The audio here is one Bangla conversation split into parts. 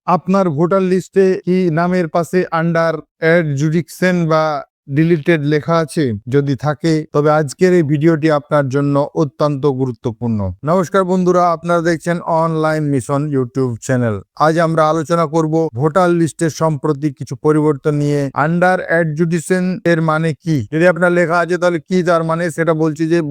আপনার ভোটার লিস্টে কি নামের পাশে আন্ডার অ্যাডজুডিকশন বা ডিলিটেড লেখা আছে? যদি থাকে তবে আজকের এই ভিডিওটি আপনার জন্য অত্যন্ত গুরুত্বপূর্ণ। নমস্কার বন্ধুরা, আপনারা দেখছেন অনলাইন মিশন ইউটিউব চ্যানেল। আজ আমরা আলোচনা করব ভোটার লিস্টের সম্প্রতি কিছু পরিবর্তন নিয়ে। আন্ডার অ্যাডজুডিকশন এর মানে কি? যদি আপনার লেখা আছে তাহলে কি তার মানে, সেটা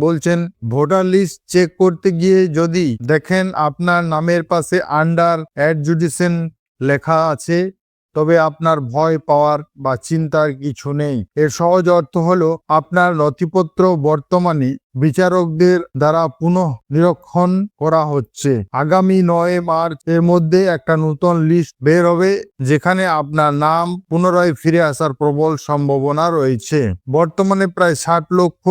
বলছেন ভোটার লিস্ট চেক করতে গিয়ে যদি দেখেন আপনার নামের পাশে আন্ডার অ্যাডজুডিকশন লেখা আছে, তবে আপনার ভয় পাওয়ার বা চিন্তার কিছু নেই। এর সহজ অর্থ হলো আপনার নথিপত্র বর্তমানে বিচারকদের দ্বারা পুনঃ নিরীক্ষণ করা হচ্ছে। আগামী 9 মার্চ এর মধ্যে একটা নতুন লিস্ট বের হবে, যেখানে আপনার নাম পুনরায় ফিরে আসার প্রবল সম্ভাবনা রয়েছে। বর্তমানে প্রায় 60 লক্ষ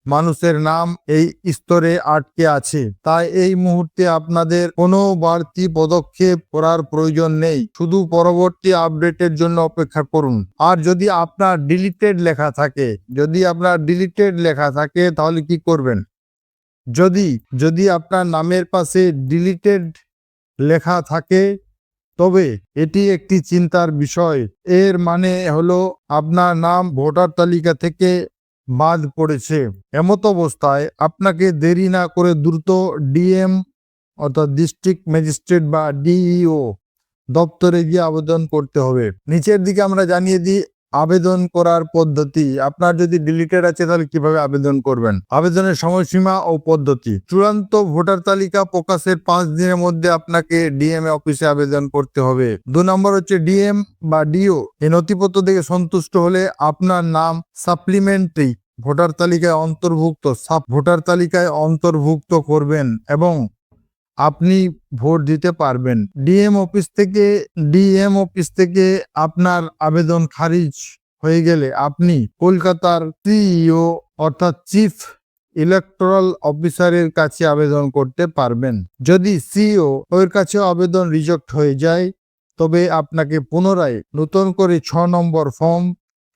মানুষের নাম এই স্তরে আটকে আছে, তাই এই মুহূর্তে আপনাদের কোনো বাড়তি পদক্ষেপ করার প্রয়োজন নেই। শুধু পরবর্তী আপডেটের জন্য অপেক্ষা করুন। আর যদি আপনার ডিলিটেড লেখা থাকে তাহলে কি করবেন? যদি আপনার নামের পাশে ডিলিটেড লেখা থাকে তবে এটি একটি চিন্তার বিষয়। এর মানে হলো আপনার নাম ভোটার তালিকা থেকে বাদ পড়েছে। এমত অবস্থায় আপনাকে দেরি না করে দ্রুত ডিএম অর্থাৎ ডিস্ট্রিক্ট ম্যাজিস্ট্রেট বা ডিইও দপ্তরে গিয়ে আবেদন করতে হবে। নিচের দিকে আমরা জানিয়ে দিই আবেদন করার পদ্ধতি। আপনার যদি ডিলিটেড আছে তাহলে কিভাবে আবেদন করবেন, আবেদনের সময়সীমা ও পদ্ধতি। চূড়ান্ত ভোটার তালিকা প্রকাশের 5 দিনের মধ্যে আপনাকে ডিএম অফিসে আবেদন করতে হবে। 2 নম্বর হচ্ছে ডিএম বা ডিও। এই নথিপত্র থেকে সন্তুষ্ট হলে আপনার নাম সাপ্লিমেন্টারি ভোটার তালিকায় অন্তর্ভুক্ত করবেন এবং আপনি ভোট দিতে পারবেন। ডিএম অফিস থেকে আপনার আবেদন খারিজ হয়ে গেলে আপনি কলকাতার সিইও অর্থাৎ চিফ ইলেকটোরাল অফিসারের কাছে আবেদন করতে পারবেন। যদি সিইও এর কাছে আবেদন রিজেক্ট হয়ে যায় তবে আপনাকে পুনরায় নতুন করে 6 নম্বর ফর্ম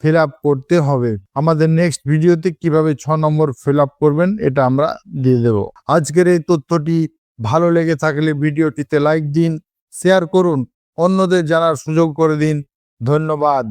ফিল আপ করতে হবে। আমাদের নেক্সট ভিডিওতে কিভাবে 6 নম্বর ফিল আপ করবেন এটা আমরা দিয়ে দেব। আজকের এই তথ্যটি ভালো লেগে থাকলে ভিডিওটিতে লাইক দিন, শেয়ার করুন, অন্যদের জানার সুযোগ করে দিন। ধন্যবাদ।